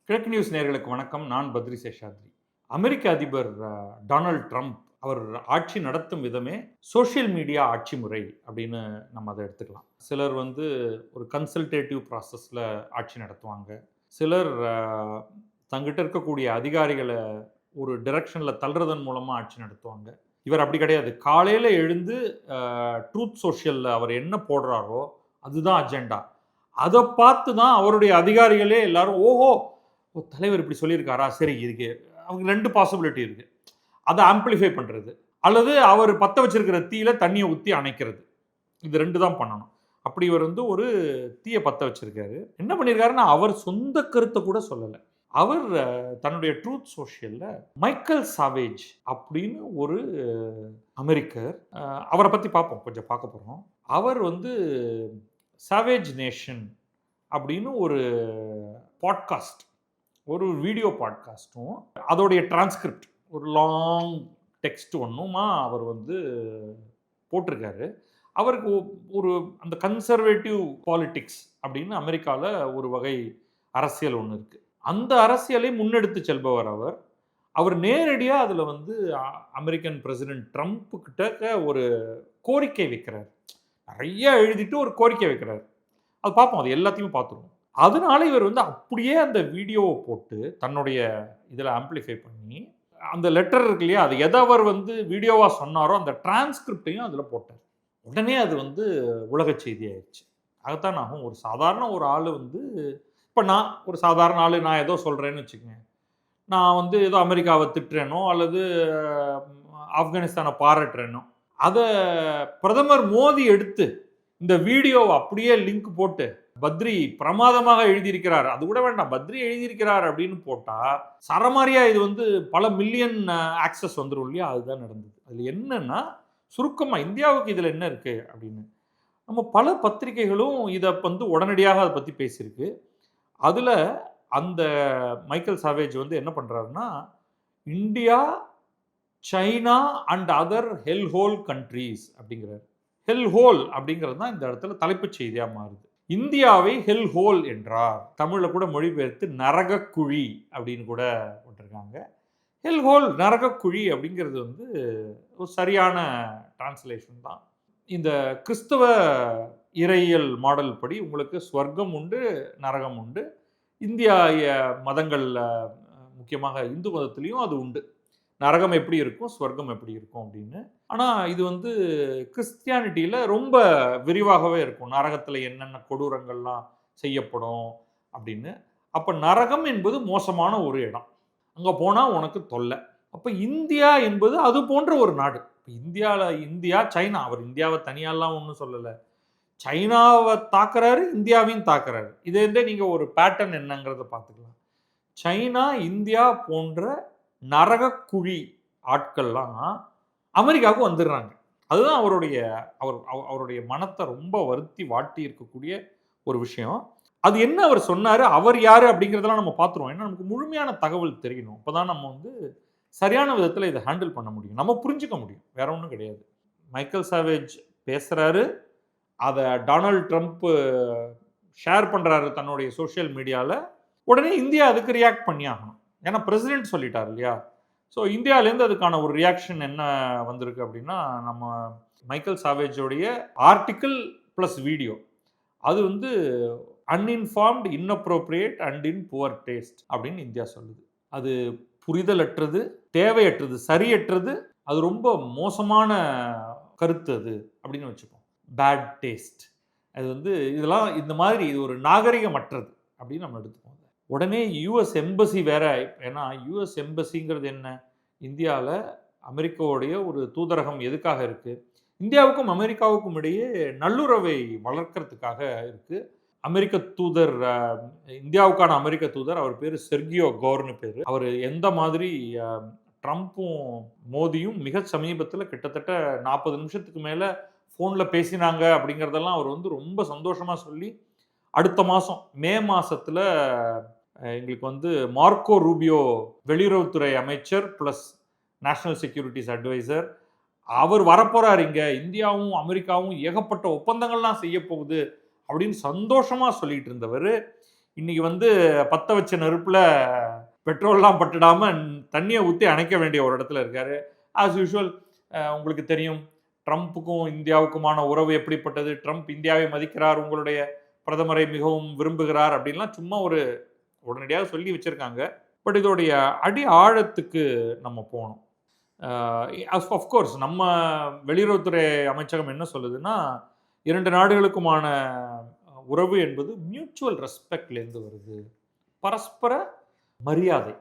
கிழக்கு நியூஸ் நேயர்களுக்கு வணக்கம். நான் பத்ரி சேஷாத்ரி. அமெரிக்க அதிபர் டொனால்ட் ட்ரம்ப் அவர் ஆட்சி நடத்தும் விதமே சோஷியல் மீடியா ஆட்சி முறை அப்படின்னு நம்ம அதை எடுத்துக்கலாம். சிலர் வந்து ஒரு கன்சல்டேட்டிவ் ப்ராசஸில் ஆட்சி நடத்துவாங்க. சிலர் தங்கிட்ட இருக்கக்கூடிய அதிகாரிகளை ஒரு டிரெக்ஷனில் தள்ளுறதன் மூலமாக ஆட்சி நடத்துவாங்க. இவர் அப்படி கிடையாது. காலையில் எழுந்து ட்ரூத் சோஷியலில் அவர் என்ன போடுறாரோ அதுதான் அஜெண்டா. அதை பார்த்து தான் அவருடைய அதிகாரிகளே எல்லாரும் ஓஹோ, தலைவர் இப்படி சொல்லியிருக்காரா, சரி இருக்கு. அவங்க 2 பாசிபிலிட்டி இருக்கு. அதை ஆம்பிளிஃபை பண்றது அல்லது அவர் பத்த வச்சிருக்கிற தீயில தண்ணியை ஊற்றி அணைக்கிறது. இது 2 தான் பண்ணணும். அப்படி இவர் வந்து ஒரு தீயை பத்த வச்சிருக்காரு. என்ன பண்ணியிருக்காருன்னா அவர் சொந்த கருத்தை கூட சொல்லலை. அவர் தன்னுடைய ட்ரூத் சோஷியல்ல மைக்கேல் சாவேஜ் அப்படின்னு ஒரு அமெரிக்கர், அவரை பத்தி பார்ப்போம், கொஞ்சம் பார்க்க போறோம். அவர் வந்து சாவேஜ் நேஷன் அப்படின்னு ஒரு பாட்காஸ்ட், ஒரு வீடியோ பாட்காஸ்ட்டும் அதோடைய டிரான்ஸ்கிரிப்ட் ஒரு லாங் டெக்ஸ்ட் ஒன்றுமா அவர் வந்து போட்டிருக்காரு. அவருக்கு ஒரு அந்த கன்சர்வேட்டிவ் பாலிடிக்ஸ் அப்படின்னு அமெரிக்காவில் ஒரு வகை அரசியல் ஒன்று இருக்குது. அந்த அரசியலை முன்னெடுத்து செல்பவர் அவர். அவர் நேரடியாக அதில் வந்து அமெரிக்கன் பிரசிடென்ட் ட்ரம்ப் கிட்ட ஒரு கோரிக்கை வைக்கிறார். நிறைய எழுதிட்டு ஒரு கோரிக்கை வைக்கிறார். அது பார்ப்போம், அது எல்லாத்தையும் பார்த்துருவோம். அதனால இவர் வந்து அப்படியே அந்த வீடியோவை போட்டு தன்னுடைய இதில் ஆம்பிளிஃபை பண்ணி அந்த லெட்டர் இருக்கு இல்லையா, அது எதை அவர் வந்து வீடியோவாக சொன்னாரோ அந்த டிரான்ஸ்கிரிப்டையும் அதில் போட்டார். உடனே அது வந்து உலக செய்தி ஆயிடுச்சு. அதுதான் ஆகும். ஒரு சாதாரண ஒரு ஆள் வந்து, இப்போ நான் ஒரு சாதாரண ஆள், நான் ஏதோ சொல்கிறேன்னு வச்சுக்கோங்க. நான் வந்து ஏதோ அமெரிக்காவை திட்டுறேனோ அல்லது ஆப்கானிஸ்தானை பாராட்டுறேனோ, அதை பிரதமர் மோடி எடுத்து இந்த வீடியோவை அப்படியே லிங்க் போட்டு பத்ரி பிரமாதமாக எழுதியிருக்கிறார், அது கூட வேண்டாம், பத்ரி எழுதியிருக்கிறார் அப்படின்னு போட்டா சரமாரியா இது வந்து பல மில்லியன் ஆக்சஸ் வந்துடும் இல்லையா. அதுதான் நடந்தது. அதுல என்னன்னா, சுருக்கமா இந்தியாவுக்கு இதுல என்ன இருக்கு அப்படின்னு நம்ம பல பத்திரிகைகளும் இதை வந்து உடனடியாக அதை பத்தி பேசியிருக்கு. அதுல அந்த மைக்கேல் சாவேஜ் வந்து என்ன பண்றாருன்னா, India, China and other hell hole countries அப்படிங்கிறார். ஹெல் ஹோல் அப்படிங்கிறது தான் இந்த இடத்துல தலைப்புச் செய்தியா மாறுது. இந்தியாவை ஹெல் ஹோல் என்றார். தமிழ்ல கூட மொழிபெயர்த்து நரகக்குழி அப்படின்னு கூட போட்டிருக்காங்க. ஹெல் ஹோல், நரகக்குழி அப்படிங்கிறது வந்து ஒரு சரியான டிரான்ஸ்லேஷன் தான். இந்த கிறிஸ்தவ இறையியல் மாடல் படி உங்களுக்கு ஸ்வர்க்கம் உண்டு, நரகம் உண்டு. இந்தியா மதங்கள்ல முக்கியமாக இந்து மதத்திலையும் அது உண்டு. நரகம் எப்படி இருக்கும், ஸ்வர்க்கம் எப்படி இருக்கும் அப்படின்னு. ஆனால் இது வந்து கிறிஸ்டியானிட்டியில் ரொம்ப விரிவாகவே இருக்கும். நரகத்தில் என்னென்ன கொடூரங்கள்லாம் செய்யப்படும் அப்படின்னு. அப்போ நரகம் என்பது மோசமான ஒரு இடம், அங்கே போனால் உனக்கு தொல்லை. அப்போ இந்தியா என்பது அது போன்ற ஒரு நாடு. இந்தியாவில் இந்தியா, சைனா, அவர் இந்தியாவை தனியாலாம் ஒன்றும் சொல்லலை. சைனாவை தாக்குறாரு, இந்தியாவையும் தாக்குறாரு. இது வந்து நீங்கள் ஒரு பேட்டர்ன் என்னங்கிறத பார்த்துக்கலாம். சைனா, இந்தியா போன்ற நரகக்குழி ஆட்கள்லாம் அமெரிக்காவுக்கு வந்துடுறாங்க. அதுதான் அவருடைய மனத்தை ரொம்ப வருத்தி வாட்டி இருக்கக்கூடிய ஒரு விஷயம். அது என்ன அவர் சொன்னாரு, அவர் யாரு அப்படிங்கிறதெல்லாம் நம்ம பார்த்துருவோம். ஏன்னா நமக்கு முழுமையான தகவல் தெரியணும். அப்பதான் நம்ம வந்து சரியான விதத்தில் இதை ஹேண்டில் பண்ண முடியும், நம்ம புரிஞ்சுக்க முடியும். வேற ஒன்றும் கிடையாது. மைக்கேல் சாவேஜ் பேசுறாரு, அதை டொனால்ட் ட்ரம்ப் ஷேர் பண்றாரு தன்னுடைய சோஷியல் மீடியாவில். உடனே இந்தியா அதுக்கு ரியாக்ட் பண்ணி ஆகணும். ஏன்னா பிரசிடென்ட் சொல்லிட்டார் இல்லையா. ஸோ இந்தியாவிலேருந்து அதுக்கான ஒரு ரியாக்ஷன் என்ன வந்திருக்கு அப்படின்னா, நம்ம மைக்கேல் சாவேஜோடைய ஆர்டிக்கிள் ப்ளஸ் வீடியோ, அது வந்து uninformed, inappropriate and in poor taste அப்படின்னு இந்தியா சொல்லுது. அது புரிதலற்றது, தேவையற்றது, சரியற்றது, அது ரொம்ப மோசமான கருத்து அது அப்படின்னு வச்சுப்போம். பேட் டேஸ்ட், அது வந்து இதெல்லாம் இந்த மாதிரி இது ஒரு நாகரிகமற்றது அப்படின்னு நம்ம எடுத்துப்போம். உடனே யுஎஸ் எம்பசி வேற, ஏன்னா யுஎஸ் எம்பசிங்கிறது என்ன, இந்தியாவில் அமெரிக்காவுடைய ஒரு தூதரகம் எதுக்காக இருக்கு, இந்தியாவுக்கும் அமெரிக்காவுக்கும் இடையே நல்லுறவை வளர்க்கறதுக்காக இருக்கு. அமெரிக்க தூதர், இந்தியாவுக்கான அமெரிக்க தூதர், அவர் பேர் செர்கியோ கோர்னு பேர். அவர் எந்த மாதிரி ட்ரம்ப்பும் மோடியும் மிக சமீபத்தில் கிட்டத்தட்ட 40 நிமிஷத்துக்கு மேலே ஃபோனில் பேசினாங்க அப்படிங்கிறதெல்லாம் அவர் வந்து ரொம்ப சந்தோஷமாக சொல்லி, அடுத்த மாதம் மே மாதத்தில் எங்களுக்கு வந்து மார்க்கோ ரூபியோ வெளியுறவுத்துறை அமைச்சர் ப்ளஸ் நேஷனல் செக்யூரிட்டிஸ் அட்வைசர், அவர் வரப்போறார், இங்கே இந்தியாவும் அமெரிக்காவும் ஏகப்பட்ட ஒப்பந்தங்கள்லாம் செய்ய போகுது அப்படின்னு சந்தோஷமாக சொல்லிட்டு இருந்தவர், இன்னைக்கு வந்து பத்த வச்ச நெருப்புல பெட்ரோல்லாம் பட்டுடாம தண்ணியை ஊற்றி அணைக்க வேண்டிய ஒரு இடத்துல இருக்காரு. ஆஸ் யூஷுவல் உங்களுக்கு தெரியும் ட்ரம்ப்புக்கும் இந்தியாவுக்குமான உறவு எப்படிப்பட்டது, ட்ரம்ப் இந்தியாவை மதிக்கிறார், உங்களுடைய பிரதமரை மிகவும் விரும்புகிறார் அப்படின்லாம் சும்மா ஒரு உடனடியாக சொல்லி வச்சிருக்காங்க. பட் இதோடைய அடி ஆழத்துக்கு நம்ம போகணும். அஃப்கோர்ஸ் நம்ம வெளியுறவுத்துறை அமைச்சகம் என்ன சொல்லுதுன்னா, 2 நாடுகளுக்குமான உறவு என்பது மியூச்சுவல் ரெஸ்பெக்ட்லேருந்து வருது. பரஸ்பர மரியாதை.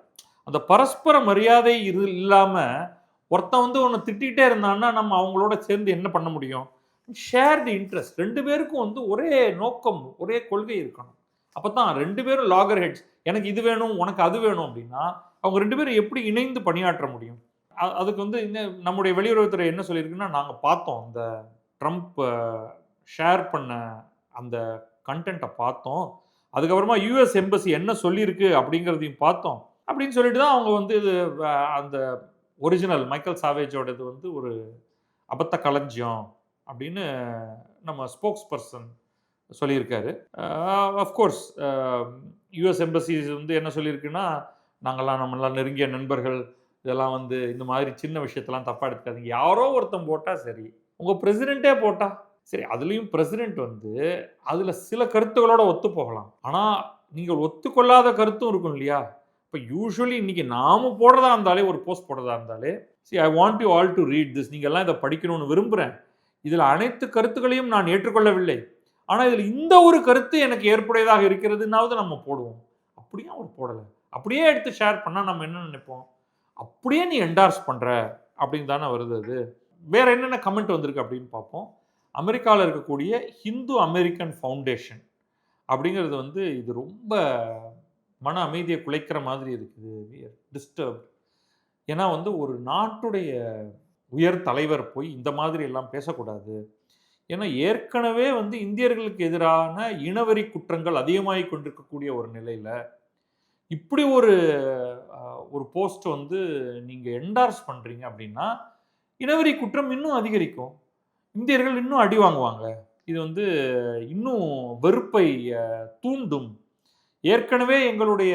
அந்த பரஸ்பர மரியாதை இல்லாம ஒருத்தன் வந்து உன்னை திட்டிகிட்டே இருந்தான்னா நம்ம அவங்களோட சேர்ந்து என்ன பண்ண முடியும்? Share the interest. 2 பேருக்கும் வந்து ஒரே நோக்கம், ஒரே கொள்கை இருக்கணும். அப்பதான் 2 பேரும் லாகர் ஹெட்ஸ். எனக்கு இது வேணும், உனக்கு அது வேணும் அப்படின்னா, அவங்க 2 பேரும் எப்படி இணைந்து பணியாற்ற முடியும்? அதுக்கு வந்து நம்முடைய வெளியுறவுத்துறை என்ன சொல்லியிருக்குன்னா, நாங்க பார்த்தோம். அந்த ட்ரம்ப் ஷேர் பண்ண அந்த கன்டென்ட்ட பார்த்தோம். அதுக்கப்புறமா யுஎஸ் எம்பசி என்ன சொல்லியிருக்கு அப்படிங்கிறதையும் பார்த்தோம். அப்படின்னு சொல்லிட்டு தான் அவங்க வந்து அந்த ஒரிஜினல் மைக்கேல் சாவேஜோடது வந்து ஒரு அபத்த களஞ்சியம் அப்படின்னு நம்ம ஸ்போக்ஸ் பர்சன் சொல்லியிருக்காரு. அஃப்கோர்ஸ் யுஎஸ் எம்பசிஸ் வந்து என்ன சொல்லியிருக்குன்னா, நாங்கள்லாம் நம்மளாம் நெருங்கிய நண்பர்கள், இதெல்லாம் வந்து இந்த மாதிரி சின்ன விஷயத்தெல்லாம் தப்பாக எடுத்துக்காதீங்க. யாரோ ஒருத்தன் போட்டால் சரி, உங்கள் பிரசிடெண்ட்டே போட்டா சரி, அதுலேயும் பிரசிடெண்ட் வந்து அதில் சில கருத்துக்களோட ஒத்து போகலாம். ஆனால் நீங்கள் ஒத்துக்கொள்ளாத கருத்தும் இருக்கும் இல்லையா? இப்போ யூஸ்வலி இன்னைக்கு நாம போடுறதா இருந்தாலே, ஒரு போஸ்ட் போடுறதா இருந்தாலே, I want you all to read this, நீங்கள் எல்லாம் இதை படிக்கணும்னு விரும்புகிறேன். இதில் அனைத்து கருத்துக்களையும் நான் ஏற்றுக்கொள்ளவில்லை, ஆனால் இதில் இந்த ஒரு கருத்து எனக்கு ஏற்புடையதாக இருக்கிறதுனாவது நம்ம போடுவோம். அப்படியே அவர் போடலை, அப்படியே எடுத்து ஷேர் பண்ணால் நம்ம என்ன நினைப்போம்? அப்படியே நீ என்டார்ஸ் பண்ணுற அப்படின்னு தானே வருது. அது வேற என்னென்ன கமெண்ட் வந்திருக்கு அப்படின்னு பார்ப்போம். அமெரிக்காவில் இருக்கக்கூடிய ஹிந்து அமெரிக்கன் ஃபவுண்டேஷன் அப்படிங்கிறது வந்து இது ரொம்ப மன அமைதியை குலைக்கிற மாதிரி இருக்குது. டிஸ்டர்ப். ஏன்னா வந்து ஒரு நாட்டுடைய உயர் தலைவர் போய் இந்த மாதிரி எல்லாம் பேசக்கூடாது. ஏன்னா ஏற்கனவே வந்து இந்தியர்களுக்கு எதிரான இனவெறி குற்றங்கள் அதிகமாகி கொண்டிருக்கக்கூடிய ஒரு நிலையில் இப்படி ஒரு போஸ்ட் வந்து நீங்கள் என்டார்ஸ் பண்ணுறீங்க அப்படின்னா இனவெறி குற்றம் இன்னும் அதிகரிக்கும், இந்தியர்கள் இன்னும் அடி வாங்குவாங்க, இது வந்து இன்னும் வெறுப்பை தூண்டும். ஏற்கனவே எங்களுடைய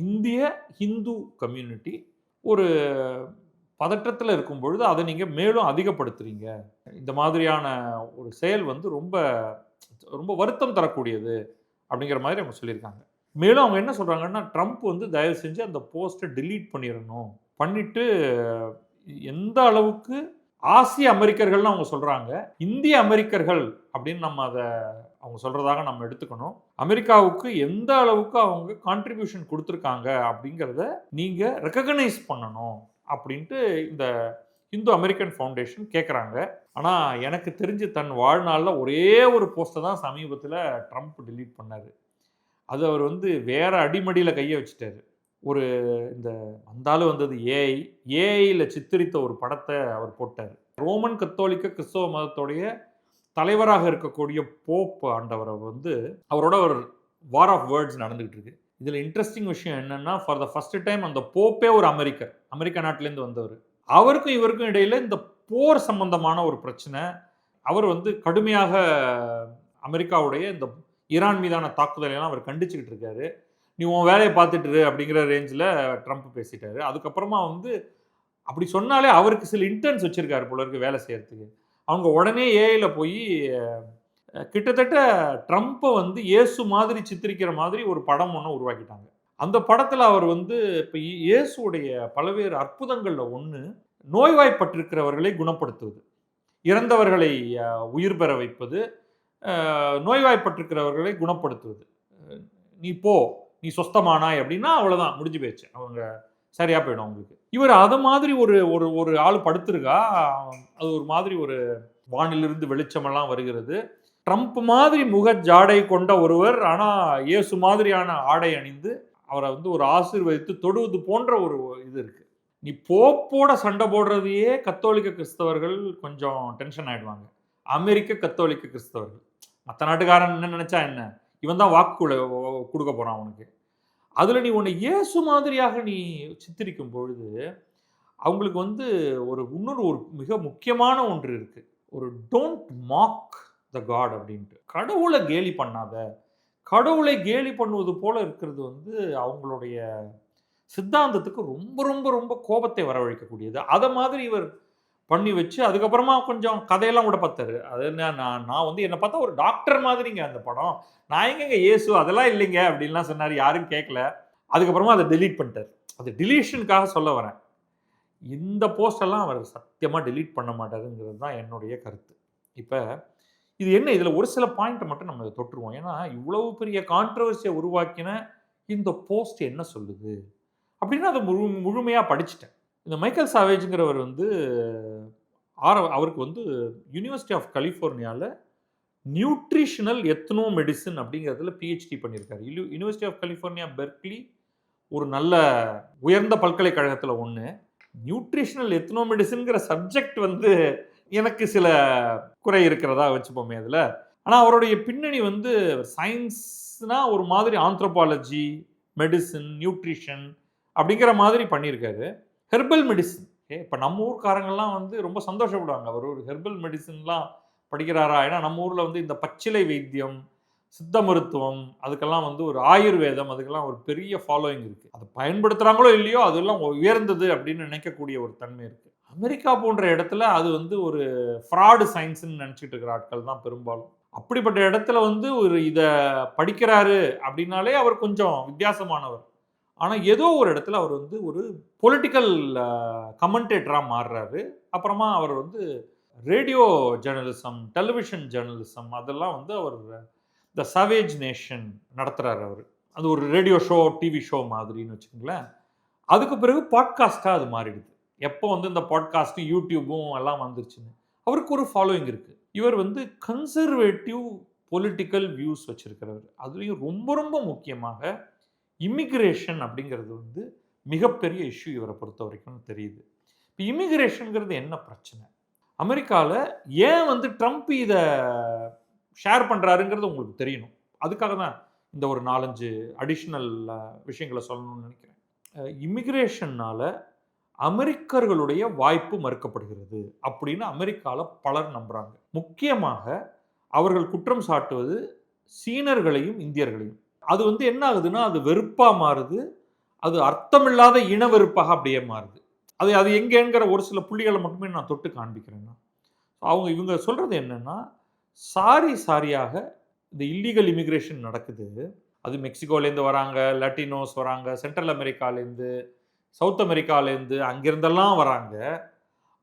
இந்திய ஹிந்து கம்யூனிட்டி ஒரு பதற்றத்தில் இருக்கும் பொழுது அதை நீங்கள் மேலும் அதிகப்படுத்துறீங்க. இந்த மாதிரியான ஒரு செயல் வந்து ரொம்ப ரொம்ப வருத்தம் தரக்கூடியது அப்படிங்கிற மாதிரி அவங்க சொல்லியிருக்காங்க. மேலும் அவங்க என்ன சொல்கிறாங்கன்னா, ட்ரம்ப் வந்து தயவு செஞ்சு அந்த போஸ்ட்டை டிலீட் பண்ணிடணும், பண்ணிட்டு எந்த அளவுக்கு ஆசிய அமெரிக்கர்கள்னு அவங்க சொல்கிறாங்க, இந்திய அமெரிக்கர்கள் அப்படின்னு நம்ம அதை அவங்க சொல்கிறதாக நம்ம எடுத்துக்கணும். அமெரிக்காவுக்கு எந்த அளவுக்கு அவங்க கான்ட்ரிபியூஷன் கொடுத்துருக்காங்க அப்படிங்கிறத நீங்கள் ரெக்கக்னைஸ் பண்ணணும் அப்படின்ட்டு இந்த இந்து அமெரிக்கன் ஃபவுண்டேஷன் கேட்குறாங்க. ஆனால் எனக்கு தெரிஞ்சு தன் வாழ்நாளில் ஒரே ஒரு போஸ்ட்டை தான் சமீபத்தில் ட்ரம்ப் டிலீட் பண்ணார். அது அவர் வந்து வேற அடிமடியில் கையை வச்சுட்டாரு. ஒரு இந்த வந்தாலும் வந்தது ஏஐயில் சித்தரித்த ஒரு படத்தை அவர் போட்டார். ரோமன் கத்தோலிக்க கிறிஸ்தவ மதத்துடைய தலைவராக இருக்கக்கூடிய போப் ஆண்டவரை வந்து அவரோட ஒரு வார் ஆஃப் வேர்ட்ஸ் நடந்துகிட்டு இருக்கு. இதில் இன்ட்ரெஸ்டிங் விஷயம் என்னன்னா, ஃபார் த ஃபர்ஸ்ட் டைம் அந்த போப்பே ஒரு அமெரிக்க நாட்டிலேருந்து வந்தவர். அவருக்கும் இவருக்கும் இடையில இந்த போர் சம்பந்தமான ஒரு பிரச்சனை. அவர் வந்து கடுமையாக அமெரிக்காவுடைய இந்த ஈரான் மீதான தாக்குதலை எல்லாம் அவர் கண்டிச்சுக்கிட்டு இருக்காரு. நீ உன் வேலையை பார்த்துட்டு இரு அப்படிங்கிற ரேஞ்சில் ட்ரம்ப் பேசிட்டாரு. அதுக்கப்புறமா வந்து அப்படி சொன்னாலே அவருக்கு சில இன்டர்ன்ஸ் வச்சிருக்காரு போல இருக்கு வேலை செய்யறதுக்கு. அவங்க உடனே ஏஐல போய் கிட்டத்தட்ட ட்ரம்ப்பை வந்து இயேசு மாதிரி சித்தரிக்கிற மாதிரி ஒரு படம் ஒன்று உருவாக்கிட்டாங்க. அந்த படத்தில் அவர் வந்து இப்போ இயேசுடைய பல்வேறு அற்புதங்களில் ஒன்று நோய்வாய்ப்பட்டிருக்கிறவர்களை குணப்படுத்துவது, இறந்தவர்களை உயிர் பெற வைப்பது, நோய்வாய்ப்பட்டிருக்கிறவர்களை குணப்படுத்துவது. நீ போ, நீ சொஸ்தமானாய் அப்படின்னா அவ்வளோதான், முடிஞ்சு போயிடுச்சு, அவங்க சரியாக போயிடும் அவங்களுக்கு. இவர் அதை மாதிரி ஒரு ஒரு ஒரு ஆள் படுத்திருக்கா. அது ஒரு மாதிரி ஒரு வானிலிருந்து வெளிச்சமெல்லாம் வருகிறது. ட்ரம்ப் மாதிரி முக ஜாடை கொண்ட ஒருவர், ஆனால் இயேசு மாதிரியான ஆடை அணிந்து அவரை வந்து ஒரு ஆசீர்வதித்து தொடுவது போன்ற ஒரு இது இருக்கு. நீ போப்போட சண்டை போடுறதையே கத்தோலிக்க கிறிஸ்தவர்கள் கொஞ்சம் டென்ஷன் ஆயிடுவாங்க. அமெரிக்க கத்தோலிக்க கிறிஸ்தவர்கள், மற்ற நாட்டுக்காரன் என்ன நினைச்சா என்ன, இவன் தான் வாக்கு கொடுக்க போறான் அவனுக்கு. அதுல நீ உன்னை இயேசு மாதிரியாக நீ சித்தரிக்கும் பொழுது அவங்களுக்கு வந்து இன்னொரு ஒரு மிக முக்கியமான ஒன்று இருக்கு. ஒரு டோன்ட் மாக் த காட் அப்படின்ட்டு. கடவுளை கேலி பண்ணாத, கடவுளை கேலி பண்ணுவது போல இருக்கிறது வந்து அவங்களுடைய சித்தாந்தத்துக்கு ரொம்ப ரொம்ப ரொம்ப கோபத்தை வரவழைக்கக்கூடியது. அத மாதிரி இவர் பண்ணி வச்சு, அதுக்கப்புறமா கொஞ்சம் கதையெல்லாம் கூட பார்த்தாரு. அது என்ன நான் நான் வந்து என்ன பார்த்தா ஒரு டாக்டர் மாதிரிங்க அந்த படம். நான் எங்கேங்க இயேசு அதெல்லாம் இல்லைங்க அப்படின்லாம் சொன்னாரு. யாரும் கேட்கல. அதுக்கப்புறமா அத டெலீட் பண்ணிட்டாரு. அது டெலீஷனுக்காக சொல்ல வரேன். இந்த போஸ்ட் எல்லாம் அவர் சத்தியமா டெலீட் பண்ண மாட்டாருங்கிறது தான் என்னுடைய கருத்து. இப்ப இது என்ன இதில ஒரு சில பாயிண்ட்ட மட்டும் நம்ம தொட்டுருவோம். ஏன்னா, இவ்வளவு பெரிய கான்ட்ரோவர்சிய உருவாக்கின இந்த போஸ்ட் என்ன சொல்லுது? அப்படின்னு அத முழுமையா படிச்சுட்டேன். இந்த மைக்கேல் சாவேஜ்ங்கிறவர் வந்து அவருக்கு வந்து யுனிவர்சிட்டி ஆஃப் கலிஃபோர்னியால நியூட்ரிஷனல் எத்னோ மெடிசின் அப்படிங்கிறதுல பிஹெச்டி பண்ணியிருக்காரு. யுனிவர்சிட்டி ஆஃப் கலிஃபோர்னியா பெர்க்லி ஒரு நல்ல உயர்ந்த பல்கலைக்கழகத்தில ஒண்ணு. நியூட்ரிஷனல் எத்னோ மெடிசின்ங்கிற சப்ஜெக்ட் வந்து எனக்கு சில குறை இருக்கிறதா வச்சுப்போமே அதுல. ஆனா அவருடைய பின்னணி வந்து சயின்ஸ்னா ஒரு மாதிரி ஆந்த்ரோபாலஜி, மெடிசின், நியூட்ரிஷன் அப்படிங்கிற மாதிரி பண்ணியிருக்காரு. Herbal medicine. இப்ப நம்ம ஊர்க்காரங்கலாம் வந்து ரொம்ப சந்தோஷப்படுவாங்க. அவர் ஒரு ஹெர்பல் மெடிசின்லாம் படிக்கிறாரா? ஏன்னா நம்ம ஊர்ல வந்து இந்த பச்சிலை வைத்தியம், சித்த மருத்துவம், அதுக்கெல்லாம் வந்து ஒரு ஆயுர்வேதம், அதுக்கெல்லாம் ஒரு பெரிய ஃபாலோயிங் இருக்கு. அத பயன்படுத்துறாங்களோ இல்லையோ, அதெல்லாம் உயர்ந்தது அப்படின்னு நினைக்கக்கூடிய ஒரு தன்மை இருக்கு. அமெரிக்கா போன்ற இடத்துல அது வந்து ஒரு ஃப்ராடு சயின்ஸ்ன்னு நினைச்சிட்டு இருக்கிற ஆட்கள் தான் பெரும்பாலும். அப்படிப்பட்ட இடத்துல வந்து ஒரு இத படிக்கிறாரு அப்படின்னாலே அவர் கொஞ்சம் வித்தியாசமானவர். ஆனா ஏதோ ஒரு இடத்துல அவர் வந்து ஒரு பொலிட்டிக்கல் கமெண்டேட்டரா மாறுறாரு. அப்புறமா அவர் வந்து ரேடியோ ஜர்னலிசம், டெலிவிஷன் ஜர்னலிசம் அதெல்லாம் வந்து அவர் த சவேஜ் நேஷன் நடத்துறாரு அவரு. அது ஒரு ரேடியோ ஷோ, டிவி ஷோ மாதிரின்னு வச்சுக்கோங்களேன். அதுக்கு பிறகு பாட்காஸ்ட்டா அது மாறிடுது. எப்போ வந்து இந்த பாட்காஸ்ட், யூடியூபும் எல்லாம் வந்துருச்சுன்னு. அவருக்கு ஒரு ஃபாலோயிங் இருக்கு. இவர் வந்து கன்சர்வேட்டிவ் பொலிட்டிக்கல் வியூஸ் வச்சிருக்கிறவர். அதுலயும் ரொம்ப ரொம்ப முக்கியமாக இமிகிரேஷன் அப்படிங்கிறது வந்து மிகப்பெரிய இஷ்யூ இவரை பொறுத்த வரைக்கும் தெரியுது. இப்ப இமிகிரேஷன்ங்கிறது என்ன பிரச்சனை? அமெரிக்கால ஏன் வந்து ட்ரம்ப் இத ஷேர் பண்றாருங்கிறது உங்களுக்கு தெரியணும். அதுக்காக தான் இந்த ஒரு 4, 5 அடிஷனல் விஷயங்கள சொல்லணும்னு நினைக்கிறேன். இமிகிரேஷன்னால அமெரிக்கர்களுடைய வாய்ப்பு மறுக்கப்படுகிறது அப்படின்னு அமெரிக்கால பலர் நம்புறாங்க. முக்கியமாக அவர்கள் குற்றம் சாட்டுவது சீனர்களையும், இந்தியர்களையும். அது வந்து என்ன ஆகுதுன்னா, அது வெறுப்பா மாறுது. அது அர்த்தமில்லாத இன வெறுப்பாக அப்படியே மாறுது. அது அது எங்கேங்கிற ஒரு சில புள்ளிகள மட்டுமே நான் தொட்டு காண்பிக்கிறேன். இவங்க சொல்றது என்னன்னா, சாரி சாரியாக இந்த இல்லீகல் இமிகிரேஷன் நடக்குது. அது மெக்சிகோலேருந்து வராங்க, லட்டினோஸ் வராங்க, சென்ட்ரல் அமெரிக்காலேருந்து, சவுத் அமெரிக்காலேருந்து அங்கிருந்தெல்லாம் வராங்க.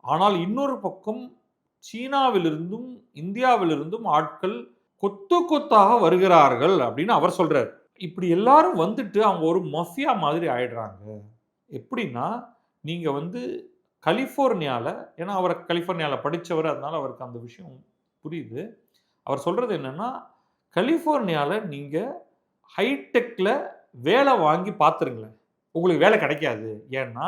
ஆனால் இன்னொரு பக்கம் சீனாவிலிருந்தும், இந்தியாவிலிருந்தும் ஆட்கள் கொத்து கொத்தாக வருகிறார்கள் அப்படின்னு அவர் சொல்றாரு. இப்படி எல்லாரும் வந்துட்டு அவங்க ஒரு மஃபியா மாதிரி ஆயிடுறாங்க. எப்படின்னா, நீங்க வந்து கலிஃபோர்னியால ஏன்னா அவர் கலிஃபோர்னியால படிச்சவர். அதனால அவருக்கு அந்த விஷயம் புரியுது. அவர் சொல்றது என்னன்னா, கலிஃபோர்னியால நீங்க ஹைடெக்ல வேலை வாங்கி பார்த்துருங்களேன். உங்களுக்கு வேலை கிடைக்காது. ஏன்னா,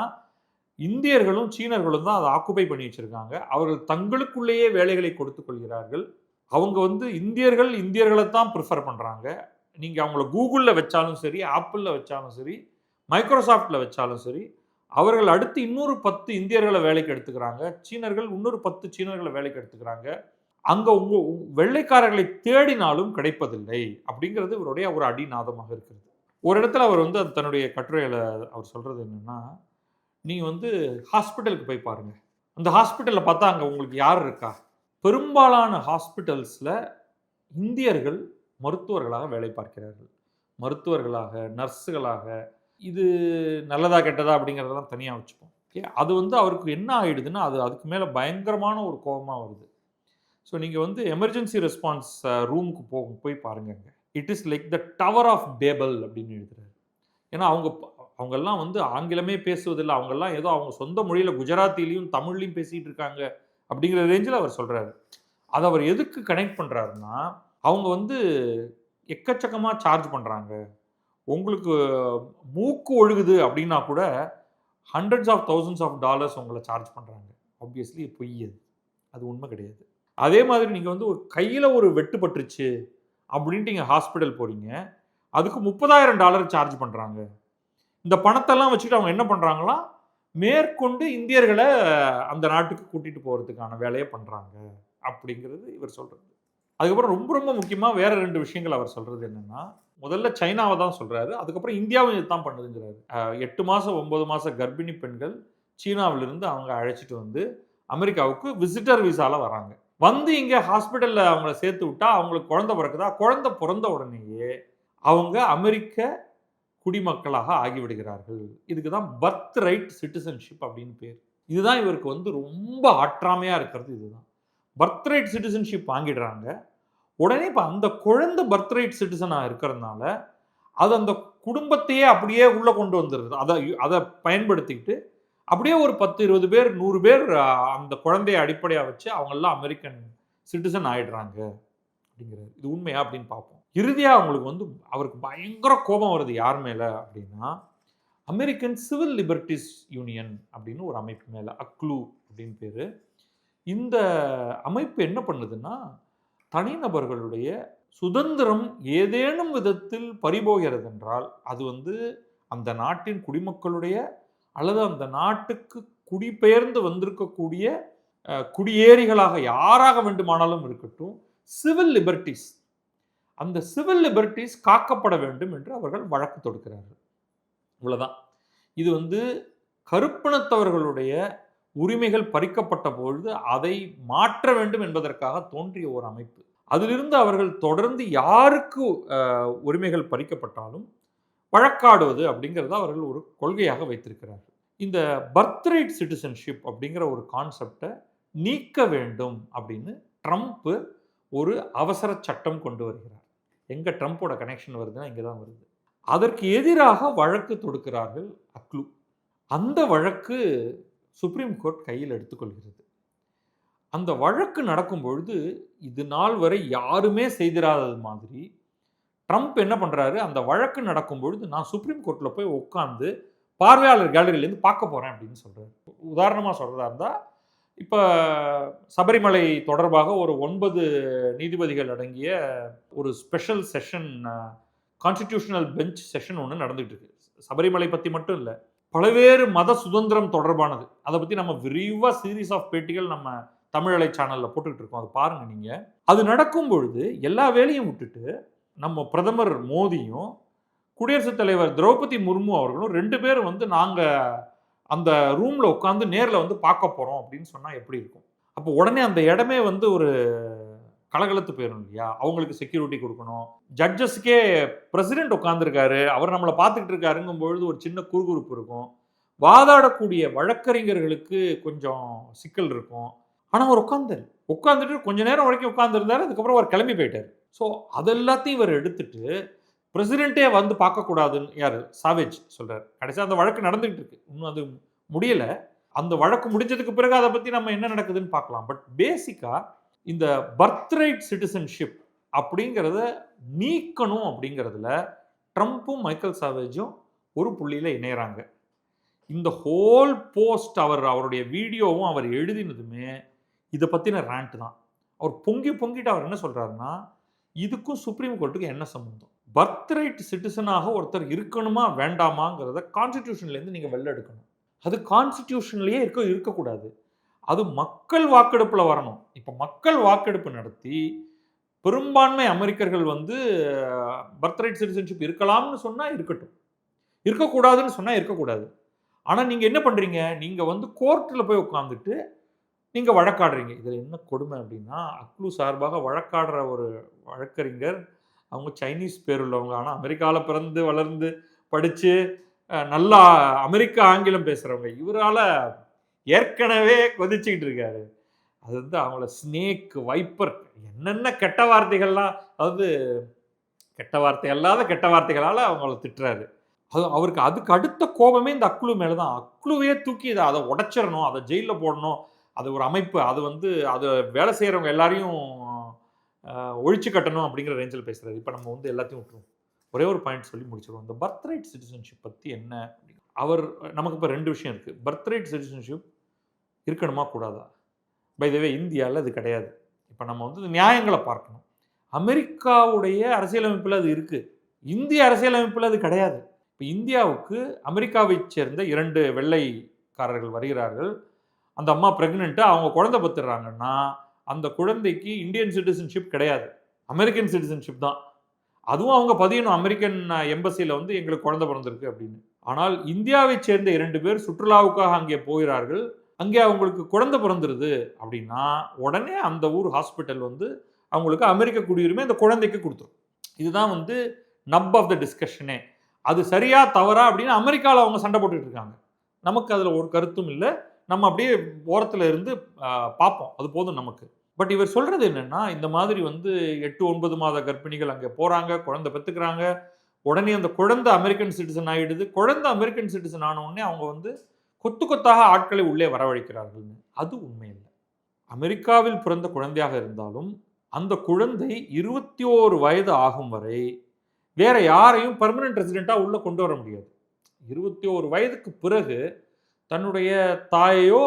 இந்தியர்களும், சீனர்களும் தான் அத ஆக்குபை பண்ணி வச்சிருக்காங்க. அவர்கள் தங்களுக்குள்ளேயே வேலைகளை கொடுத்துக் கொள்கிறார்கள். அவங்க வந்து இந்தியர்கள தான் பிரிஃபர் பண்றாங்க. நீங்க அவங்கள Googleல வச்சாலும் சரி, Appleல வச்சாலும் சரி, Microsoftல வச்சாலும் சரி, அவர்கள் அடுத்து இன்னொரு 10 இந்தியர்கள வேலைக்கு எடுத்துக்கிறாங்க. சீனர்கள் இன்னொரு 10 சீனர்கள வேலைக்கு எடுத்துக்கிறாங்க. அங்க வெள்ளைக்காரர்களை தேடினாலும் கிடைப்பதில்லை. அப்படிங்கிறது இவருடைய ஒரு அடிநாதமாக இருக்கிறது. ஒரு இடத்துல அவர் வந்து தன்னுடைய கட்டுரையில அவர் சொல்றது என்னன்னா, நீங்க வந்து ஹாஸ்பிட்டலுக்கு போய் பாருங்க. அந்த ஹாஸ்பிட்டல்ல பார்த்தா அங்க உங்களுக்கு யார் இருக்கா? பெரும்பாலான ஹாஸ்பிட்டல்ஸ்ல இந்தியர்கள் மருத்துவர்களாக வேலை பார்க்கிறார்கள். மருத்துவர்களாக, நர்ஸுகளாக. இது நல்லதா, கெட்டதா அப்படிங்கிறதெல்லாம் தனியா வச்சுப்போம். ஓகே. அது வந்து அவருக்கு என்ன ஆயிடுதுன்னா, அதுக்கு மேல பயங்கரமான ஒரு கோவமா வருது. ஸோ நீங்க வந்து எமர்ஜென்சி ரெஸ்பான்ஸ் ரூமுக்கு போய் பாருங்க அங்க. It is like the tower of Babel அப்படின்னு எழுதுறாரு. ஏன்னா அவங்கெல்லாம் வந்து ஆங்கிலமே பேசுவதில்ல. அவங்கெல்லாம் ஏதோ அவங்க சொந்த மொழியில குஜராத்திலயும், தமிழ்லயும் பேசிட்டு இருக்காங்க அப்படிங்கிற ரேஞ்சில அவர் சொல்றாரு. அத அவர் எதுக்கு கனெக்ட் பண்றாருன்னா, அவங்க வந்து எக்கச்சக்கமா சார்ஜ் பண்றாங்க. உங்களுக்கு மூக்கு ஒழுகுது அப்படின்னா கூட hundreds of thousands of dollars உங்கள சார்ஜ் பண்றாங்க. ஆப்வியஸ்லி பொய் அது. அது உண்மை கிடையாது. அதே மாதிரி நீங்க வந்து ஒரு கையில ஒரு வெட்டு பட்டுருச்சு அப்படின்ட்டு நீங்க ஹாஸ்பிட்டல் போறீங்க. அதுக்கு $30,000 சார்ஜ் பண்றாங்க. இந்த பணத்தெல்லாம் வச்சுட்டு அவங்க என்ன பண்றாங்களாம், மேற்கொண்டு இந்தியர்கள அந்த நாட்டுக்கு கூட்டிட்டு போறதுக்கான வேலைய பண்றாங்க. அப்படிங்கிறது இவர் சொல்றது. அதுக்கப்புறம் ரொம்ப ரொம்ப முக்கியமா வேற 2 விஷயங்கள் அவர் சொல்றது என்னன்னா, முதல்ல சைனாவை தான் சொல்றாரு. அதுக்கப்புறம் இந்தியாவும் இதுதான் பண்ணுதுங்கிறாரு. 8 மாசம் 9 மாச கர்ப்பிணி பெண்கள் சீனாவிலிருந்து அவங்க அழைச்சிட்டு வந்து அமெரிக்காவுக்கு விசிட்டர் விசால வராங்க. வந்து இங்க ஹாஸ்பிட்டல்ல அவங்கள சேர்த்து விட்டா அவங்களுக்கு குழந்தை பிறக்குதா? குழந்தை பிறந்த உடனேயே அவங்க அமெரிக்க குடிமக்களாக ஆகிவிடுகிறார்கள். இதுக்கு தான் பர்த் ரைட் சிட்டிசன்ஷிப் அப்படின்னு பேர். இதுதான் இவருக்கு வந்து ரொம்ப ஆற்றாமையா இருக்கிறது இதுதான். பர்த் ரைட் சிட்டிசன்ஷிப் வாங்கிடுறாங்க. உடனே இப்ப அந்த குழந்தை பர்த் ரைட் சிட்டிசனா இருக்கிறதுனால, அது அந்த குடும்பத்தையே அப்படியே உள்ள கொண்டு வந்துருது. அத பயன்படுத்திக்கிட்டு, அப்படியே ஒரு 10, 20 பேர், 100 பேர் அந்த குழந்தைய அடிப்படையா வச்சு அவங்கெல்லாம் அமெரிக்கன் சிட்டிசன் ஆயிடுறாங்க அப்படிங்கிறாரு. இது உண்மையா அப்படின்னு பார்ப்போம். இறுதியா அவங்களுக்கு வந்து அவருக்கு பயங்கர கோபம் வருது யார் மேல அப்படின்னா, அமெரிக்கன் சிவில் லிபர்ட்டீஸ் யூனியன் அப்படின்னு ஒரு அமைப்பு மேல. அக்லூ அப்படின்னு பேரு. இந்த அமைப்பு என்ன பண்ணுதுன்னா, தனிநபர்களுடைய சுதந்திரம் ஏதேனும் விதத்தில் பறிபோகிறது என்றால், அது வந்து அந்த நாட்டின் குடிமக்களுடைய அல்லது அந்த நாட்டுக்கு குடிபெயர்ந்து வந்திருக்கக்கூடிய குடியேறிகளாக யாராக வேண்டுமானாலும் இருக்கட்டும், சிவில் லிபர்ட்டீஸ் அந்த சிவில் லிபர்ட்டீஸ் காக்கப்பட வேண்டும் என்று அவர்கள் வழக்கு தொடுக்கிறார்கள். இவ்வளவுதான். இது வந்து கருப்பினத்தவர்களுடைய உரிமைகள் பறிக்கப்பட்ட பொழுது அதை மாற்ற வேண்டும் என்பதற்காக தோன்றிய ஒரு அமைப்பு. அதிலிருந்து அவர்கள் தொடர்ந்து யாருக்கு உரிமைகள் பறிக்கப்பட்டாலும் வழக்காடுவது அப்படிங்கிறத அவர்கள் ஒரு கொள்கையாக வைத்திருக்கிறார்கள். இந்த பர்த் ரைட் சிட்டிசன்ஷிப் அப்படிங்கிற ஒரு கான்செப்டை நீக்க வேண்டும் அப்படின்னு ட்ரம்ப் ஒரு அவசர சட்டம் கொண்டு வருகிறார். எங்க ட்ரம்போட கனெக்ஷன் வருதுன்னா இங்கே தான் வருது. அதற்கு எதிராக வழக்கு தொடுக்கிறார்கள் அக்லூ. அந்த வழக்கு சுப்ரீம் கோர்ட் கையில் எடுத்துக்கொள்கிறது. அந்த வழக்கு நடக்கும் பொழுது இது நாள் வரை யாருமே செய்திராதது மாதிரி ட்ரம்ப் என்ன பண்றாரு, அந்த வழக்கு நடக்கும் பொழுது நான் சுப்ரீம் கோர்ட்ல போய் உட்கார்ந்து பார்வையாளர் கேலரியிலேருந்து பார்க்க போறேன் அப்படின்னு சொல்றாரு. உதாரணமா சொல்றதா இருந்தா, இப்ப சபரிமலை தொடர்பாக ஒரு 9 நீதிபதிகள் அடங்கிய ஒரு special session constitutional bench session ஒன்று நடந்துட்டு இருக்கு. சபரிமலை பத்தி மட்டும் இல்ல, பல்வேறு மத சுதந்திரம் தொடர்பானது. அதை பத்தி நம்ம விரிவா சீரீஸ் ஆஃப் பேட்டிகள் நம்ம தமிழலை சேனல்ல போட்டுக்கிட்டு இருக்கோம். அதை பாருங்க நீங்க. அது நடக்கும் பொழுது எல்லா வேலையும் விட்டுட்டு நம்ம பிரதமர் மோடியும் குடியரசுத் தலைவர் திரௌபதி முர்மு அவர்களும் 2 பேரும் வந்து நாங்க அந்த ரூம்ல உட்கார்ந்து நேர்ல வந்து பார்க்க போறோம் அப்படின்னு சொன்னா எப்படி இருக்கும்? அப்போ உடனே அந்த இடமே வந்து ஒரு கலகலத்து போயிடும் இல்லையா? அவங்களுக்கு செக்யூரிட்டி கொடுக்கணும். ஜட்ஜஸ்க்கே பிரசிடென்ட் உட்கார்ந்துருக்காரு, அவர் நம்மளை பார்த்துக்கிட்டு இருக்காருங்கும் பொழுது ஒரு சின்ன குறுகுறுப்பு இருக்கும். வாதாடக்கூடிய வழக்கறிஞர்களுக்கு கொஞ்சம் சிக்கல் இருக்கும். ஆனா அவர் உட்கார்ந்துட்டு கொஞ்ச நேரம் வரைக்கும் உட்கார்ந்துருந்தாரு. அதுக்கப்புறம் அவர் கிளம்பி போயிட்டாரு. ஸோ அதெல்லாத்தையும் இவர் எடுத்துட்டு பிரசிடென்ட்டே வந்து பார்க்கக்கூடாதுன்னு யாரு சாவேஜ் சொல்றாரு. கடைசியா அந்த வழக்கு நடந்துகிட்டு இருக்கு. இன்னும் அது முடியல. அந்த வழக்கு முடிஞ்சதுக்கு பிறகு அதை பத்தி நம்ம என்ன நடக்குதுன்னு பார்க்கலாம். பட் பேசிக்கா இந்த பர்த் ரைட் சிட்டிசன்ஷிப் அப்படிங்கிறத நீக்கணும் அப்படிங்கிறதுல ட்ரம்ப்பும் மைக்கேல் சாவேஜும் ஒரு புள்ளியில இணையறாங்க. இந்த ஹோல் போஸ்ட் அவருடைய வீடியோவும் அவர் எழுதினதுமே இதை பத்தின ரேண்ட் தான். அவர் பொங்கிட்டு அவர் என்ன சொல்றாருன்னா, இதுக்கும் சுப்ரீம் கோர்ட்டுக்கு என்ன சம்பந்தம்? பர்த் ரைட் சிட்டிசனாக ஒருத்தர் இருக்கணுமா வேண்டாமாங்கிறத கான்ஸ்டிடியூஷன்லேருந்து நீங்கள் வெளில எடுக்கணும். அது கான்ஸ்டிடியூஷன்லேயே இருக்கக்கூடாது. அது மக்கள் வாக்கெடுப்பில் வரணும். இப்போ மக்கள் வாக்கெடுப்பு நடத்தி பெரும்பான்மை அமெரிக்கர்கள் வந்து பர்த் ரைட் சிட்டிசன்ஷிப் இருக்கலாம்னு சொன்னால் இருக்கட்டும், இருக்கக்கூடாதுன்னு சொன்னால் இருக்கக்கூடாது. ஆனால் நீங்கள் என்ன பண்ணுறீங்க, நீங்கள் வந்து கோர்ட்டில் போய் உட்காந்துட்டு நீங்கள் வழக்காடுறீங்க. இதில் என்ன கொடுமை அப்படின்னா, அக்லூ சார்பாக வழக்காடுற ஒரு வழக்கறிஞர் அவங்க சைனீஸ் பேர் உள்ளவங்க. ஆனால் அமெரிக்காவில் பிறந்து வளர்ந்து படித்து நல்லா அமெரிக்க ஆங்கிலம் பேசுகிறவங்க. இவரால் ஏற்கனவே கொதிச்சுக்கிட்டு இருக்காரு. அது வந்து அவங்கள ஸ்னேக், வைப்பர், என்னென்ன கெட்ட வார்த்தைகள்லாம், அதாவது கெட்ட வார்த்தை அல்லாத கெட்ட வார்த்தைகளால் அவங்கள திட்டுறாரு. அவருக்கு அதுக்கு அடுத்த கோபமே இந்த அக்லூ மேலே தான். அக்லூவையே தூக்கி அதை உடைச்சிடணும், அதை ஜெயிலில் போடணும். அது ஒரு அமைப்பு, அது வந்து அதை வேலை செய்கிறவங்க எல்லாரையும் ஒழிச்சு கட்டணும் அப்படிங்கிற ரேஞ்சில் பேசுகிறாரு. இப்போ நம்ம வந்து எல்லாத்தையும் விட்டுருவோம். ஒரே ஒரு பாயிண்ட் சொல்லி முடிச்சிடுவோம். இந்த பர்த் ரைட் சிட்டிசன்ஷிப் பற்றி என்ன, அவர் நமக்கு இப்போ 2 விஷயம் இருக்குது. பர்த் ரைட் சிட்டிசன்ஷிப் இருக்கணுமா கூடாதா? பை த வே இந்தியாவில் அது கிடையாது. இப்போ நம்ம வந்து நியாயங்களை பார்க்கணும். அமெரிக்காவுடைய அரசியலமைப்பில் அது இருக்குது, இந்திய அரசியலமைப்பில் அது கிடையாது. இப்போ இந்தியாவுக்கு அமெரிக்காவை சேர்ந்த 2 வெள்ளைக்காரர்கள் வருகிறார்கள். அந்த அம்மா பிரெக்னென்ட்டு, அவங்க குழந்தை பெற்றுறாங்கன்னா அந்த குழந்தைக்கு இந்தியன் சிட்டிசன்ஷிப் கிடையாது, அமெரிக்கன் சிட்டிசன்ஷிப் தான். அதுவும் அவங்க பதியணும் அமெரிக்கன் எம்பசியில் வந்து எங்களுக்கு குழந்தை பிறந்திருக்கு அப்படின்னு. ஆனால் இந்தியாவை சேர்ந்த 2 பேர் சுற்றுலாவுக்காக அங்கே போகிறார்கள். அங்கே அவங்களுக்கு குழந்தை பிறந்துருது அப்படின்னா, உடனே அந்த ஊர் ஹாஸ்பிட்டல் வந்து அவங்களுக்கு அமெரிக்க குடியுரிமை அந்த குழந்தைக்கு குடுத்துரும். இதுதான் வந்து நப் ஆஃப் த டிஸ்கஷனே. அது சரியா தவறா அப்படின்னு அமெரிக்கால அவங்க சண்டை போட்டுட்டு இருக்காங்க. நமக்கு அதுல ஒரு கருத்தும் இல்ல. நம்ம அப்படியே ஓரத்துல இருந்து பார்ப்போம். அது போதும் நமக்கு. பட் இவர் சொல்றது என்னன்னா, இந்த மாதிரி வந்து 8, 9 மாத கர்ப்பிணிகள் அங்க போறாங்க, குழந்தை பெத்துக்கிறாங்க. உடனே அந்த குழந்தை அமெரிக்கன் சிட்டிசன் ஆயிடுது. குழந்தை அமெரிக்கன் சிட்டிசன் ஆன உடனே அவங்க வந்து கொத்து கொத்தாக ஆட்களை உள்ளே வரவழைக்கிறார்கள். அது உண்மை இல்ல. அமெரிக்காவில் பிறந்த குழந்தையாக இருந்தாலும், அந்த குழந்தை 21 வயது ஆகும் வரை வேற யாரையும் பெர்மனன்ட் ரெசிடென்ட்டா உள்ள கொண்டு வர முடியாது. 21 வயதுக்கு பிறகு தன்னுடைய தாயையோ,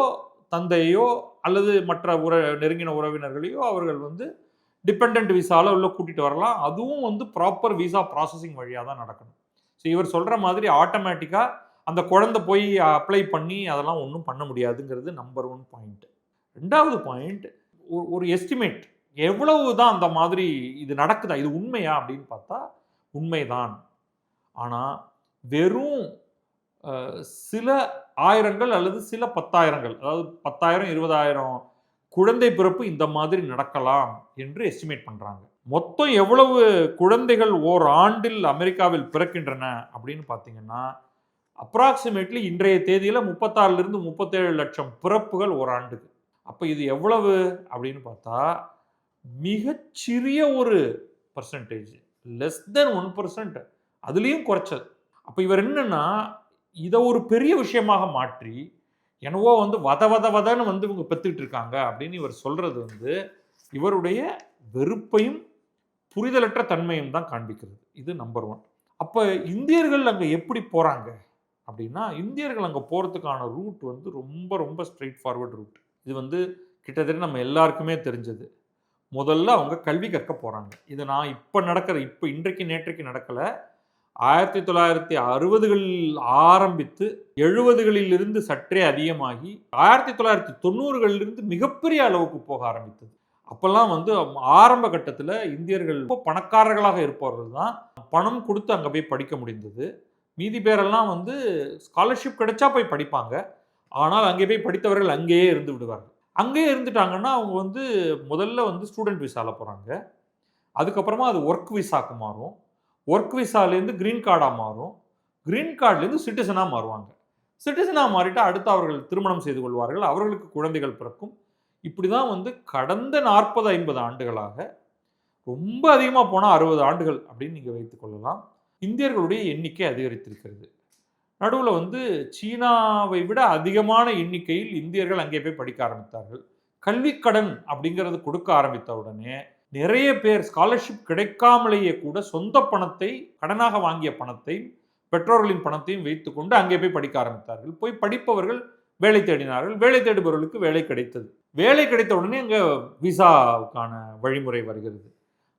தந்தையையோ அல்லது மற்ற நெருங்கின உறவினர்களையோ அவர்கள் வந்து டிபெண்டன்ட் விசால உள்ள கூட்டிட்டு வரலாம். அதுவும் வந்து ப்ராப்பர் விசா ப்ராசஸிங் வழியா தான் நடக்கணும். ஸோ இவர் சொல்ற மாதிரி ஆட்டோமேட்டிக்கா அந்த குழந்தை போய் அப்ளை பண்ணி அதெல்லாம் ஒண்ணும் பண்ண முடியாதுங்கிறது நம்பர் 1 பாயிண்ட். 2வது பாயிண்ட் ஒரு எஸ்டிமேட். எவ்வளவு தான் அந்த மாதிரி இது நடக்குதா? இது உண்மையா அப்படின்னு பார்த்தா உண்மைதான். ஆனா வெறும் சில ஆயிரங்கள் அல்லது சில 10,000கள் அதாவது 10,000, 20,000 குழந்தை பிறப்பு இந்த மாதிரி நடக்கலாம் என்று எஸ்டிமேட் பண்றாங்க. மொத்தம் எவ்வளவு குழந்தைகள் ஓர் ஆண்டில் அமெரிக்காவில் பிறக்கின்றன அப்படின்னு பார்த்தீங்கன்னா, அப்ராக்ஸிமேட்லி இன்றைய தேதியில 36 37 லட்சம் பிறப்புகள் ஒரு ஆண்டுக்கு. அப்ப இது எவ்வளவு அப்படின்னு பார்த்தா, மிகச்சிறிய ஒரு பெர்சன்டேஜ். Less than 1%. அதுலயும் குறைச்சல். அப்ப இவர் என்னன்னா, இத ஒரு பெரிய விஷயமாக மாற்றி, என்னவோ வந்து வதன்னு வந்து இவங்க பெத்துக்கிட்டு இருக்காங்க அப்படின்னு இவர் சொல்றது வந்து, இவருடைய வெறுப்பையும், புரிதலற்ற தன்மையும் தான் காண்பிக்கிறது. இது நம்பர் 1. அப்ப இந்தியர்கள் அங்க எப்படி போறாங்க? அப்படின்னா, இந்தியர்கள் அங்க போறதுக்கான ரூட் வந்து ரொம்ப ஸ்ட்ரெய்ட் ஃபார்வர்ட் ரூட். இது வந்து கிட்டத்தட்ட நம்ம எல்லாருக்குமே தெரிஞ்சது. முதல்ல அவங்க கல்வி கற்க போறாங்க. இது நான் இன்றைக்கு நேற்றைக்கு நடக்கல. 1960களில் ஆரம்பித்து 70களில் இருந்து சற்றே அதிகமாகி 1990களில் இருந்து மிகப்பெரிய அளவுக்கு போக ஆரம்பித்தது. அப்பெல்லாம் வந்து ஆரம்ப கட்டத்துல இந்தியர்கள் ரொம்ப பணக்காரர்களாக இருப்பவர்கள் தான் பணம் கொடுத்து அங்க போய் படிக்க முடிந்தது. மீதி பேரெல்லாம் வந்து ஸ்காலர்ஷிப் கிடைச்சா போய் படிப்பாங்க. ஆனால் அங்கே போய் படித்தவர்கள் அங்கேயே இருந்து விடுவார்கள். அங்கேயே இருந்துட்டாங்கன்னா அவங்க வந்து முதல்ல வந்து ஸ்டூடெண்ட் விசால போறாங்க. அதுக்கப்புறமா அது ஒர்க் விசாக்கு மாறும். ஒர்க் விசாலேருந்து கிரீன் கார்டா மாறும். கிரீன் கார்ட்லேருந்து சிட்டிசனா மாறுவாங்க. சிட்டிசனா மாறிட்டா அடுத்து அவர்கள் திருமணம் செய்து கொள்வார்கள். அவர்களுக்கு குழந்தைகள் பிறக்கும். இப்படிதான் வந்து கடந்த 40, 50 ஆண்டுகளாக ரொம்ப அதிகமா போனா 60 ஆண்டுகள் அப்படின்னு நீங்க வைத்துக் கொள்ளலாம். இந்தியர்களுடைய எண்ணிக்கை அதிகரித்திருக்கிறது. நடுவுல வந்து சீனாவை விட அதிகமான எண்ணிக்கையில் இந்தியர்கள் அங்கே போய் படிக்க ஆரம்பித்தார்கள். கல்விக் கடன் அப்படிங்கிறது கொடுக்க ஆரம்பித்த உடனே நிறைய பேர் ஸ்காலர்ஷிப் கிடைக்காமலேயே கூட சொந்த பணத்தை, கடனாக வாங்கிய பணத்தை, பெற்றோர்களின் பணத்தையும் வைத்துக்கொண்டு அங்கே போய் படிக்க ஆரம்பித்தார்கள். போய் படிப்பவர்கள் வேலை தேடினார்கள். வேலை தேடுபவர்களுக்கு வேலை கிடைத்தது. வேலை கிடைத்த உடனே அங்க விசாவுக்கான வழிமுறை வருகிறது.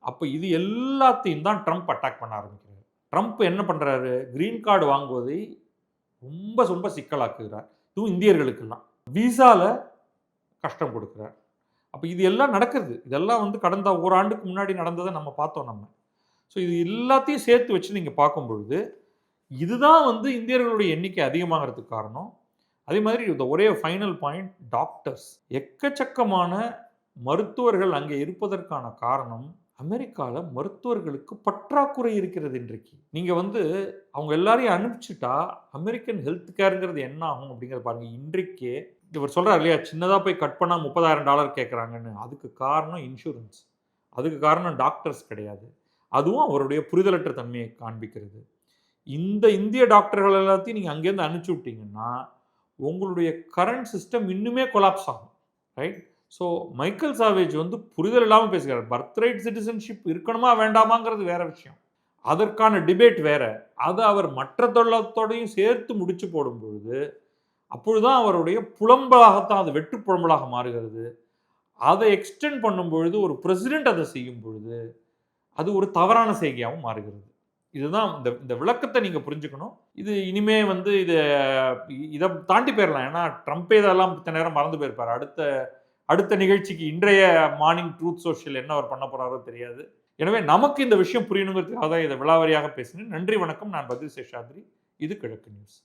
அப்ப இது எல்லாத்தையும் தான் ட்ரம்ப் அட்டாக் பண்ண ஆரம்பிக்கிறார். ட்ரம்ப் என்ன பண்றாரு? கிரீன் கார்டு வாங்குவதை ரொம்ப சிக்கலாக்குகிறார். இதுவும் இந்தியர்களுக்கெல்லாம். விசால கஷ்டம் கொடுக்கிறார். அப்ப இது எல்லாம் நடக்குது. இதெல்லாம் வந்து கடந்த ஓராண்டுக்கு முன்னாடி நடந்ததை நம்ம பார்த்தோம் நம்ம. ஸோ இது எல்லாத்தையும் சேர்த்து வச்சு நீங்க பார்க்கும் பொழுது, இதுதான் வந்து இந்தியர்களுடைய எண்ணிக்கை அதிகமாகறதுக்கு காரணம். அதே மாதிரி இந்த ஒரே ஃபைனல் பாயிண்ட் டாக்டர்ஸ். எக்கச்சக்கமான மருத்துவர்கள் அங்கே இருப்பதற்கான காரணம், அமெரிக்கால மருத்துவர்களுக்கு பற்றாக்குறை இருக்கிறது இன்றைக்கு. நீங்க வந்து அவங்க எல்லாரையும் அனுப்பிச்சுட்டா, அமெரிக்கன் ஹெல்த் கேர்ங்கிறது என்ன ஆகும் அப்படிங்கிறத பாருங்க. இன்றைக்கே இவர் சொல்றாரு இல்லையா, சின்னதா போய் கட் பண்ணா $30,000 கேட்குறாங்கன்னு. அதுக்கு காரணம் இன்சூரன்ஸ். அதுக்கு காரணம் டாக்டர்ஸ் கிடையாது. அதுவும் அவருடைய புரிதலற்ற தன்மையை காண்பிக்கிறது. இந்த இந்திய டாக்டர்கள் எல்லாத்தையும் நீங்க அங்கேருந்து அனுப்பிச்சு விட்டீங்கன்னா, உங்களுடைய கரண்ட் சிஸ்டம் இன்னுமே கொலாப்ஸ் ஆகும். ரைட்? ஸோ மைக்கேல் சாவேஜ் வந்து புரிதல் இல்லாமல் பேசுகிறார். பர்த் ரைட் சிட்டிசன்ஷிப் இருக்கணுமா வேண்டாமாங்கிறது வேற விஷயம். அதற்கான டிபேட் வேற. அதை அவர் மற்ற தொழிலத்தோடையும் சேர்த்து முடிச்சு போடும் பொழுது, அப்பொழுதுதான் அவருடைய புலம்பலாகத்தான் அது வெற்று புலம்பலாக மாறுகிறது. அதை எக்ஸ்டெண்ட் பண்ணும் பொழுது, ஒரு பிரசிடென்ட் அதை செய்யும் பொழுது, அது ஒரு தவறான செய்கையாகவும் மாறுகிறது. இதுதான் இந்த விளக்கத்தை நீங்க புரிஞ்சுக்கணும். இது இனிமே வந்து இதை தாண்டி போயிடலாம். ஏன்னா ட்ரம்ப்பே இதெல்லாம் இத்தனை நேரம் மறந்து போயிருப்பார். அடுத்த நிகழ்ச்சிக்கு இன்றைய மார்னிங் ட்ரூத் சோஷியல் என்ன அவர் பண்ண போறாரோ தெரியாது. எனவே நமக்கு இந்த விஷயம் புரியணுங்கிறதுக்காக தான் இதை விலாவரியாக பேசினேன். நன்றி, வணக்கம். நான் பத்ரி சேஷாத்ரி. இது கிழக்கு நியூஸ்.